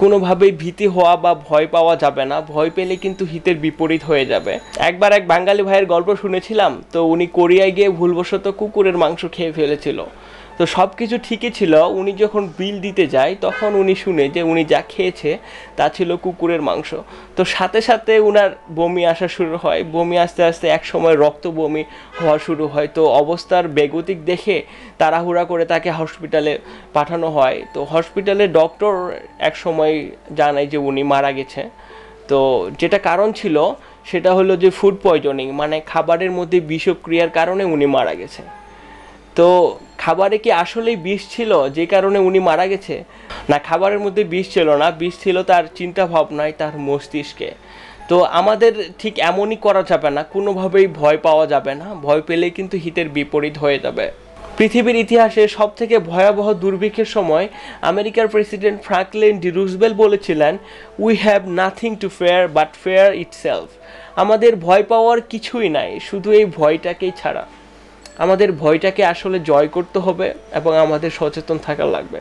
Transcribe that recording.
কোনোভাবেই ভীতি হওয়া বা ভয় পাওয়া যাবে না, ভয় পেলে কিন্তু হিতের বিপরীত হয়ে যাবে। একবার এক বাঙালি ভাইয়ের গল্প শুনেছিলাম, তো উনি কোরিয়ায় গিয়ে ভুলবশত কুকুরের মাংস খেয়ে ফেলেছিল। তো সব কিছু ঠিকই ছিল, উনি যখন বিল দিতে যায় তখন উনি শুনে যে উনি যা খেয়েছে তা ছিল কুকুরের মাংস। তো সাথে সাথে উনার বমি আসা শুরু হয়, বমি আস্তে আস্তে এক সময় রক্ত বমি হওয়া শুরু হয়। তো অবস্থার বেগতিক দেখে তাড়াহুড়া করে তাকে হসপিটালে পাঠানো হয়। তো হসপিটালে ডক্টর এক সময় জানায় যে উনি মারা গেছে। তো যেটা কারণ ছিল সেটা হলো যে ফুড পয়জনিং, মানে খাবারের মধ্যে বিষক্রিয়ার কারণে উনি মারা গেছে। তো খাবারে কি আসলেই বিষ ছিল যে কারণে উনি মারা গেছে? না, খাবারের মধ্যে বিষ ছিল না, বিষ ছিল তার চিন্তা ভাবনায়, তার মস্তিষ্কে। তো আমাদের ঠিক এমনই করা যাবে না, কোনোভাবেই ভয় পাওয়া যাবে না, ভয় পেলেই কিন্তু হিতের বিপরীত হয়ে যাবে। পৃথিবীর ইতিহাসে সবথেকে ভয়াবহ দুর্ভিক্ষের সময় আমেরিকার প্রেসিডেন্ট ফ্রাঙ্কলিন ডি রুজভেল্ট বলেছিলেন, we have nothing to fair but fair itself. আমাদের ভয় পাওয়ার কিছুই নাই, শুধু এই ভয়টাকেই ছাড়া। আমাদের ভয়টাকে আসলে জয় করতে হবে এবং আমাদের সচেতন থাকা লাগবে।